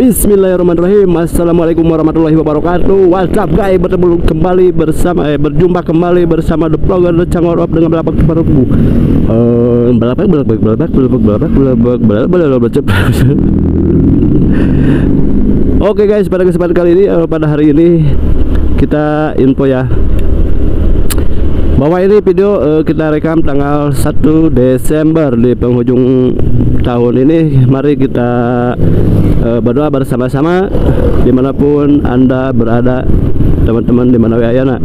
Bismillahirrahmanirrahim. Assalamualaikum warahmatullahi wabarakatuh. What's up guys, berjumpa kembali bersama The Vlogger The Cangorop dengan belabak baruku. Oke guys, pada kesempatan kali ini, pada hari ini kita info ya, bahwa ini video kita rekam tanggal 1 Desember di penghujung tahun ini. Mari kita berdoa bersama-sama dimanapun Anda berada, teman-teman dimana ayana.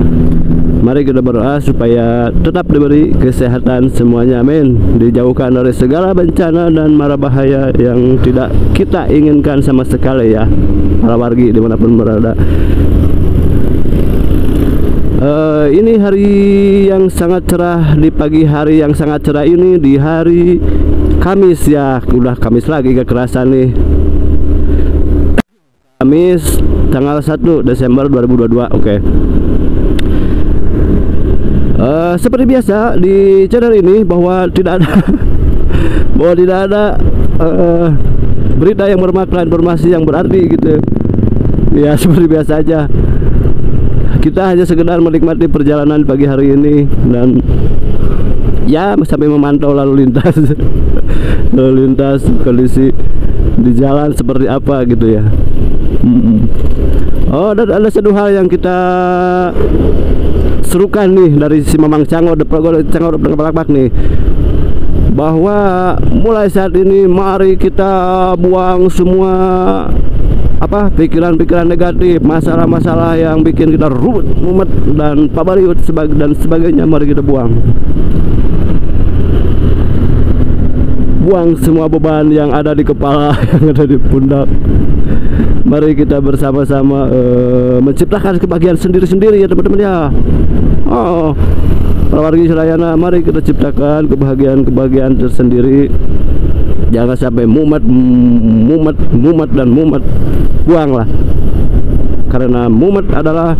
Mari kita berdoa supaya tetap diberi kesehatan semuanya, amin. Dijauhkan dari segala bencana dan mara bahaya yang tidak kita inginkan sama sekali ya, para wargi dimanapun berada. Ini hari yang sangat cerah, di pagi hari yang sangat cerah ini, di hari Kamis ya. Udah Kamis lagi, kekerasan nih. Kamis tanggal 1 Desember 2022. Oke. Seperti biasa di channel ini bahwa tidak ada berita yang bermakna, informasi yang berarti gitu. Ya seperti biasa aja. Kita hanya sekedar menikmati perjalanan pagi hari ini dan ya sampai memantau lalu lintas kondisi di jalan seperti apa gitu ya. Oh, dan ada satu hal yang kita serukan nih dari si Mamang Cangor, The Vlogger Cangor dengan balak nih, bahwa mulai saat ini mari kita buang semua pikiran-pikiran negatif, masalah-masalah yang bikin kita ruwet, mumet dan pabariut dan sebagainya. Mari kita buang semua beban yang ada di kepala, yang ada di pundak. Mari kita bersama-sama menciptakan kebahagiaan sendiri-sendiri ya teman-teman ya. Para wargi Selayana, mari kita ciptakan kebahagiaan tersendiri. Jangan sampai mumet. Buanglah, karena mumet adalah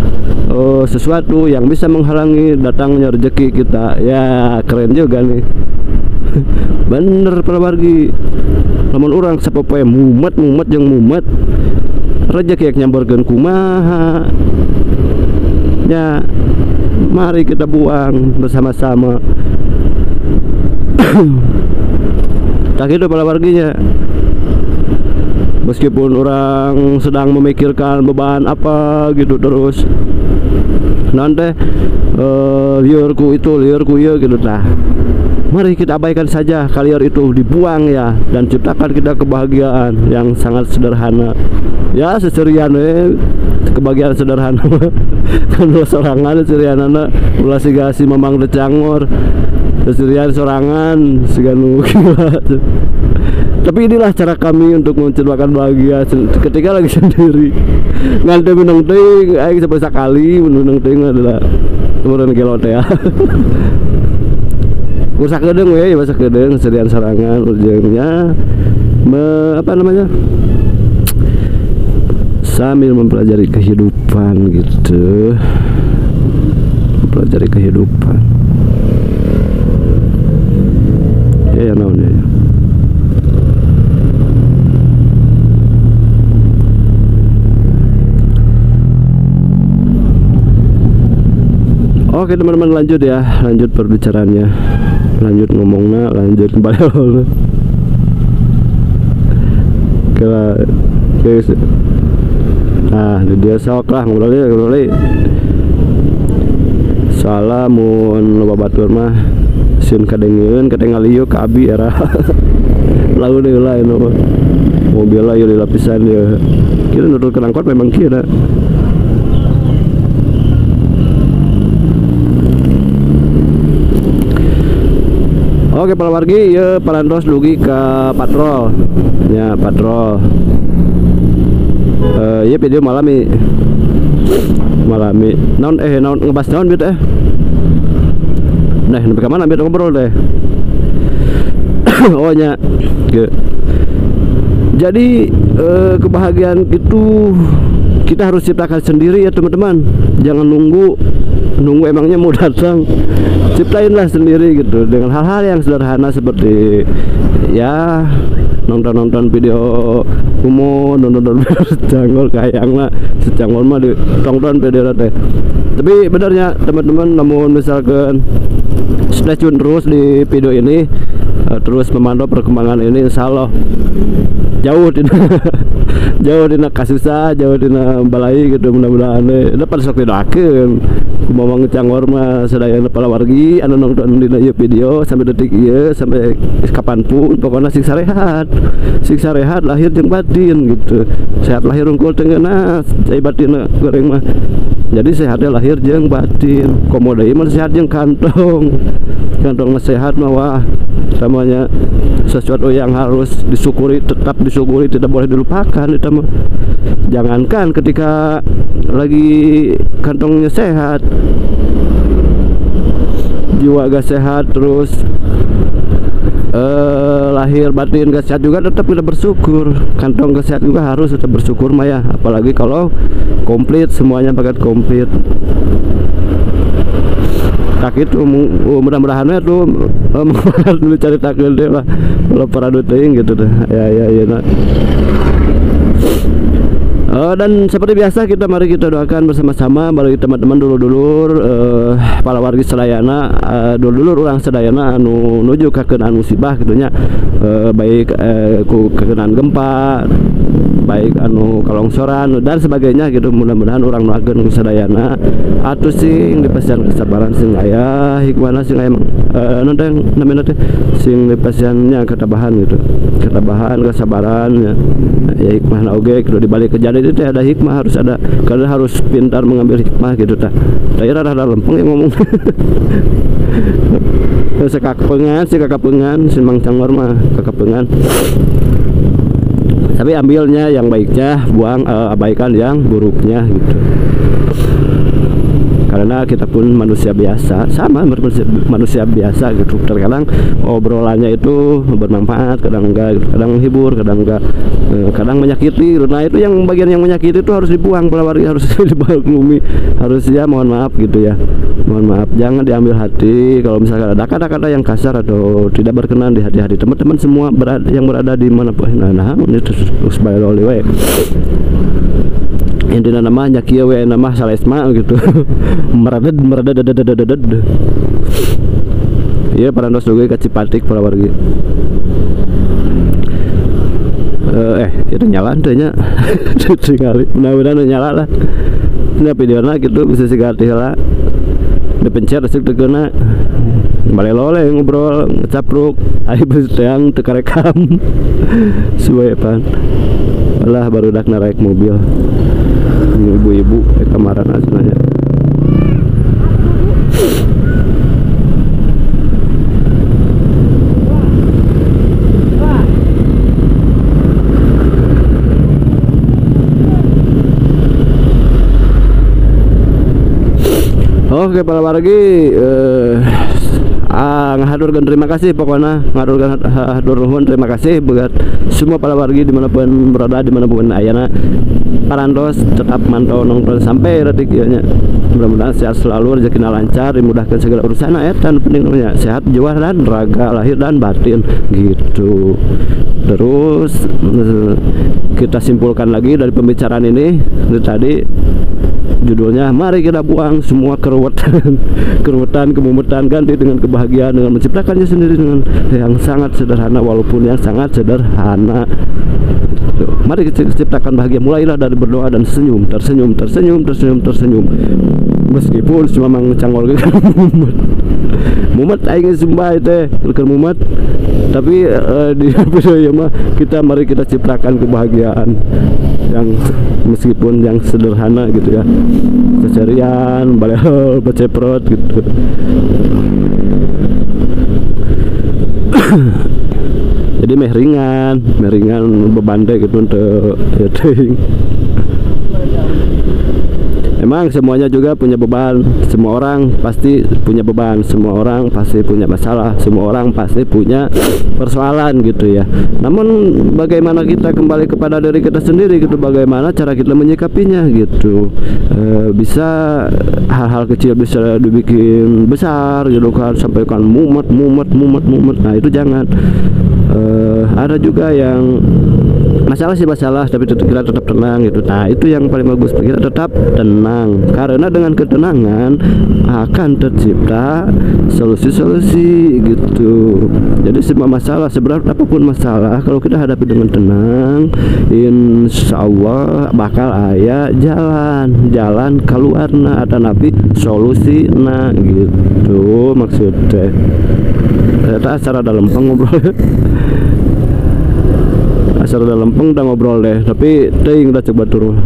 sesuatu yang bisa menghalangi datangnya rezeki kita. Ya keren juga nih. Bener para wargi, lamun orang sapopoe mumet rezeki yang nyamborkeun kumaha ya. Mari kita buang bersama-sama. Tak itu para warginya. Meskipun orang sedang memikirkan beban apa gitu terus, nanti liurku ya gitu. Nah, mari kita abaikan saja kalian itu, dibuang ya, dan ciptakan kita kebahagiaan yang sangat sederhana. Ya seserian kebahagiaan sederhana. Kan sorangan seserianana ulah siga si Mamang The Cangor. Seserian sorangan siganu gila. Tapi inilah cara kami untuk menciptakan bahagia ketika lagi sendiri. Ngante minang ting, aing sampai sekali minang ting adalah turun gelot ya. Masak gedeng ya, masak gedeng sedian serangan ujungnya sambil mempelajari kehidupan gitu. Mempelajari kehidupan. Ya naonnya ya. Oke teman-teman, lanjut ya, lanjut perbicaraannya, lanjut ngomongnya, lanjut kembali awalnya. Nah dia sok lah ngobrol. Soalnya mun loba batur mah sin kadengeun katengalieu ka abi era. Lalu deui lah anu mobil lah ieu lapisan ya. Kira nurut kenangkot memang kira. Oke para wargi, ya parantos dugi ke patrol. Ya patrol. Ya video malami. Naon ngebahas naon bit Nah, sampai kemana bit ngobrol deh. Oh nya. Jadi kebahagiaan itu kita harus ciptakan sendiri ya teman-teman. Jangan nunggu emangnya mau datang. Ciptainlah sendiri gitu dengan hal-hal yang sederhana seperti ya nonton video kumo, nonton secanggol kayang lah, secanggol mah ditonton video teh. Tapi benernya teman-teman, namun misalkan stay tune terus di video ini, terus memantau perkembangan ini, insya Allah jauh jauh dina kasusah, jauh dina balai gitu. Mudah-mudahan dapat sok didoakeun kumaha ngecanggor mah sadayana palawargi anu nonton dina ieu video sampai detik ieu, sampai kapanpun pokoknya sing sarehat lahir jeung batin gitu. Sehat lahir unggul teu ngeuna, cai batinna goreng mah. Jadi sehatnya lahir jeung batin. Komo deui mah sehat jeung kantong mah sehat mah wah namanya sesuatu yang harus disyukuri, tetap disyukuri, tidak boleh dilupakan. Itu mah jangankan ketika lagi kantongnya sehat, jiwa gak sehat, terus lahir batin gak sehat juga tetap kita bersyukur. Kantong gak sehat juga harus tetap bersyukur mah ya, apalagi kalau komplit, semuanya paket komplit. Tak itu mudah-mudahan tuh dulu cari takdir deh lah kalau para duting gitu deh ya nah. Dan seperti biasa mari kita doakan bersama-sama bagi teman-teman dulur-dulur palawargi sedayana, dulur-dulur orang sedayana anu nuju kakenaan musibah gitunya, baik ku kakenaan gempa, baik anu kalongsoran dan sebagainya gitu. Mudah-mudahan orang doakeun ku sadayana atuh sing dipasihan kesabaran, sing aya hikmahna, sing aya nonton namanya teh sing dipasihannya ketabahan gitu, ketabahan, kesabaran ya hikmahna oge gitu. Di balik kejadian itu ada hikmah, harus ada, karena harus pintar mengambil hikmah gitu tah. Daerah rada lempeng yang ngomong. Kakapengan si Mang Canggor mah kakapengan. Tapi ambilnya yang baiknya, buang abaikan yang buruknya gitu. Karena kita pun manusia biasa, sama manusia biasa gitu. Terkadang obrolannya itu bermanfaat, kadang enggak, kadang menghibur, kadang enggak, kadang menyakiti. Nah itu yang bagian yang menyakiti itu harus dibuang, palawargi harus dimaklumi, harus ya mohon maaf gitu ya, mohon maaf, jangan diambil hati. Kalau misalkan ada kata-kata yang kasar atau tidak berkenan di hati-hati teman-teman semua yang berada di mana pun, nah itu terus bayar oleh intinya namanya kieu we nama salesma gitu. meredet iya parantos juga ke Cipatik palawargi. Itu nyala nya tinggali mudah-mudahan nyala lah. Nya videona gitu bisa sigarti heula dipencet asik teu keuna balelole ngobrol ngecapruk aya beus teang teu karekam suwe pan lah barudak naik mobil ibu-ibu kemarin aslinya. Oke palawargi, ngahadurkan terima kasih, pokoknya ngahadurkan hadur nuhun terima kasih buat semua palawargi dimanapun berada, dimanapun ayana parantos tetap mantau nonton sampai detik ieu nya. Mudah-mudahan sehat selalu, rezekinya lancar, dimudahkan segala urusan dan pentingnya sehat jiwa dan raga, lahir dan batin gitu. Terus kita simpulkan lagi dari pembicaraan ini tadi, judulnya mari kita buang semua keruwetan, kemumetan, ganti dengan kebahagiaan, dengan menciptakannya sendiri dengan yang sangat sederhana, walaupun yang sangat sederhana. Mari kita ciptakan bahagia, mulailah dari berdoa dan senyum, tersenyum. Meskipun cuma Mang Canggor mumet aing sumpah teh keur mumet, tapi di video ya mah mari kita ciptakan kebahagiaan yang meskipun yang sederhana gitu ya, keceriaan, balehol, beceprot gitu. Jadi meh ringan beban teh gitu untuk ya teuing. Memang semuanya juga punya beban, semua orang pasti punya beban, semua orang pasti punya masalah, semua orang pasti punya persoalan gitu ya. Namun bagaimana kita kembali kepada diri kita sendiri gitu, bagaimana cara kita menyikapinya gitu. Bisa hal-hal kecil bisa dibikin besar gitu kan, sampai kan mumet. Nah itu jangan. ada juga yang masalah sih masalah, tapi kita tetap tenang gitu. Nah itu yang paling bagus, kita tetap tenang, karena dengan ketenangan akan tercipta solusi-solusi gitu. Jadi semua masalah, seberat apapun masalah, kalau kita hadapi dengan tenang, insya Allah bakal aya jalan keluarna, ada nabi solusi nah gitu maksudnya. Ternyata acara dalam ngobrol asal udah lempeng udah ngobrol deh, tapi ting udah coba turun.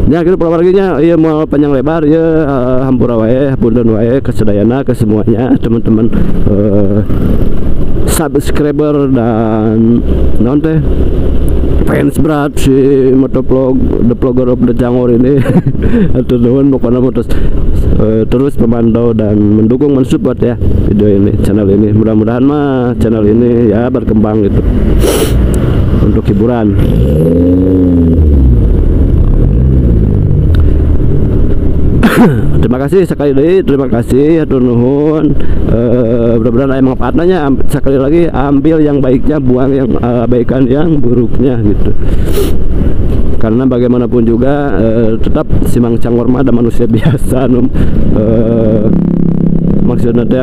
Ya gitu pola warginya, iya mau panjang lebar ya, hampura wae, punten wae kesedayana ke semuanya teman-teman subscriber dan non teh fans berat si motovlog the vlogger of the Jangor ini. Atau nuhun pokoknya terus memantau dan mendukung, mensupport ya video ini, channel ini. Mudah-mudahan mah channel ini ya berkembang gitu untuk hiburan. Terima kasih sekali lagi, terima kasih atur nuhun. Mudah-mudahan ada manfaatnya. Sekali lagi, ambil yang baiknya, buang yang abaikan yang buruknya gitu. Karena bagaimanapun juga tetap si Mang Cangor mah ada manusia biasa maksudnya teh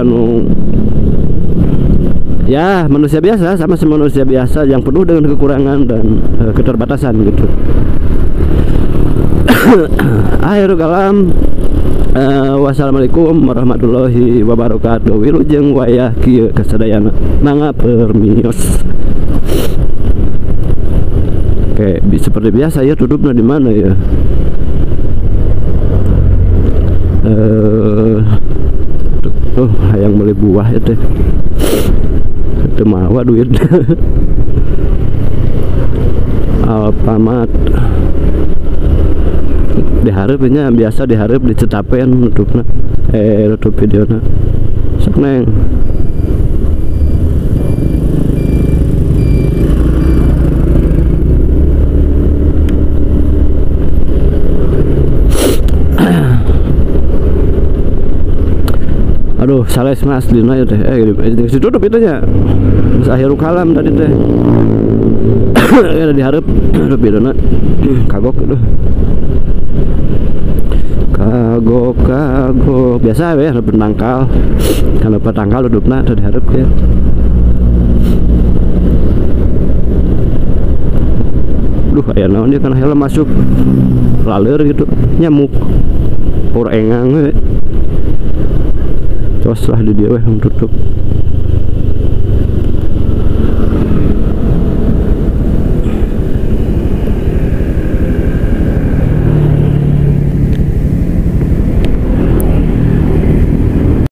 ya manusia biasa, sama manusia biasa yang penuh dengan kekurangan dan keterbatasan gitu. Akhirul kalam, wassalamualaikum warahmatullahi wabarakatuh. Wilujeng wayah kieu kasadayana mangga permios. Oke, seperti biasa ya, tutupnya di mana ya? Yang beli buah ya teh. Itu mawa duit. Alfamart. Diharapnya biasa diharap dicetapen nutupna. Nutup videona. Sok neng. Aduh, salah mas dina ya teh. Ditutup itu nya. Akhirul kalam tadi teh. Ya diharap nutup videona. Kagok itu. Kagok biasa ya, harap penangkal. Kalau petangkal dudukna tadi harap ya. Duh, aya naon dia kan helm masuk laler gitu, nyamuk. Por engang we. Cos lah di dia weh tutup.